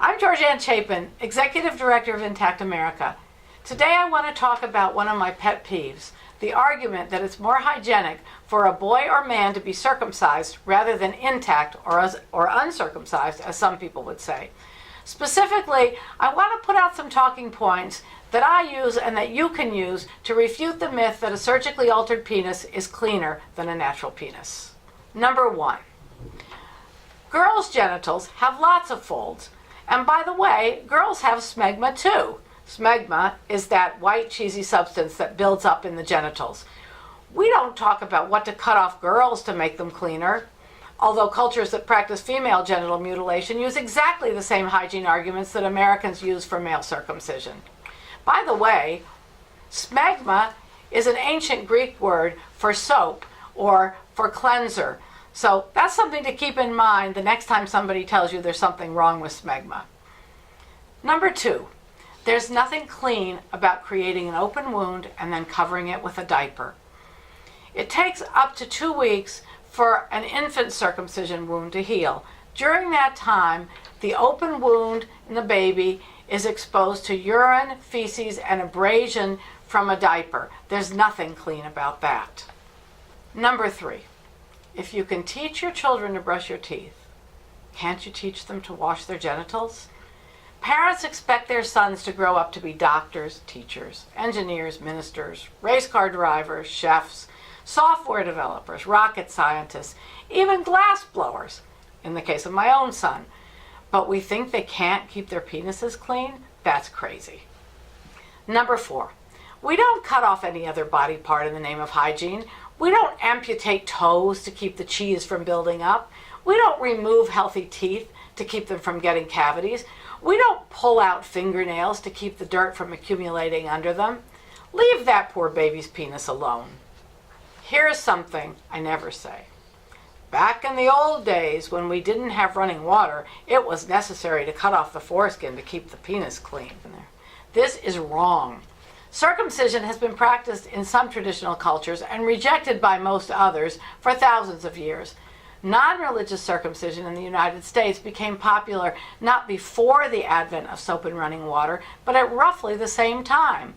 I'm Georganne Chapin, Executive Director of Intact America. Today I want to talk about one of my pet peeves, the argument that it's more hygienic for a boy or man to be circumcised rather than intact or uncircumcised, as some people would say. Specifically, I want to put out some talking points that I use and that you can use to refute the myth that a surgically altered penis is cleaner than a natural penis. Number one, girls' genitals have lots of folds. And by the way, girls have smegma too. Smegma is that white cheesy substance that builds up in the genitals. We don't talk about what to cut off girls to make them cleaner, although cultures that practice female genital mutilation use exactly the same hygiene arguments that Americans use for male circumcision. By the way, smegma is an ancient Greek word for soap or for cleanser. So that's something to keep in mind the next time somebody tells you there's something wrong with smegma. Number two, there's nothing clean about creating an open wound and then covering it with a diaper. It takes up to 2 weeks for an infant circumcision wound to heal. During that time, the open wound in the baby is exposed to urine, feces, and abrasion from a diaper. There's nothing clean about that. Number three, if you can teach your children to brush your teeth, can't you teach them to wash their genitals? Parents expect their sons to grow up to be doctors, teachers, engineers, ministers, race car drivers, chefs, software developers, rocket scientists, even glass blowers, in the case of my own son. But we think they can't keep their penises clean? That's crazy. Number four, we don't cut off any other body part in the name of hygiene. We don't amputate toes to keep the cheese from building up. We don't remove healthy teeth to keep them from getting cavities. We don't pull out fingernails to keep the dirt from accumulating under them. Leave that poor baby's penis alone. Here's something I never say. Back in the old days when we didn't have running water, it was necessary to cut off the foreskin to keep the penis clean. This is wrong. Circumcision has been practiced in some traditional cultures and rejected by most others for thousands of years. Non-religious circumcision in the United States became popular not before the advent of soap and running water, but at roughly the same time.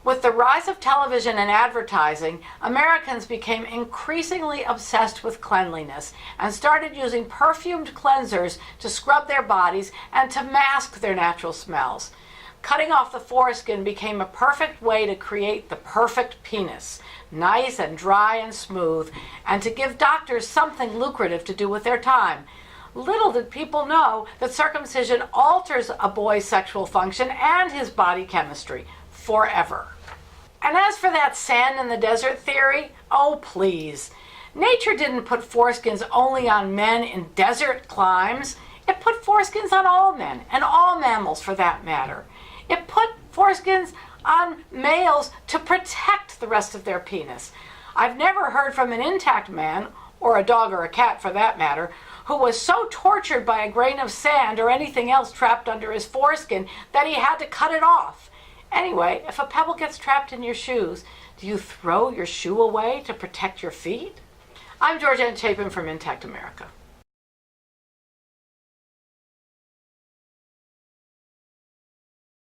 With the rise of television and advertising, Americans became increasingly obsessed with cleanliness and started using perfumed cleansers to scrub their bodies and to mask their natural smells. Cutting off the foreskin became a perfect way to create the perfect penis, nice and dry and smooth, and to give doctors something lucrative to do with their time. Little did people know that circumcision alters a boy's sexual function and his body chemistry forever. And as for that sand in the desert theory, oh please. Nature didn't put foreskins only on men in desert climes. It put foreskins on all men, and all mammals for that matter. It put foreskins on males to protect the rest of their penis. I've never heard from an intact man, or a dog or a cat for that matter, who was so tortured by a grain of sand or anything else trapped under his foreskin that he had to cut it off. Anyway, if a pebble gets trapped in your shoes, do you throw your shoe away to protect your feet? I'm Georganne Chapin from Intact America.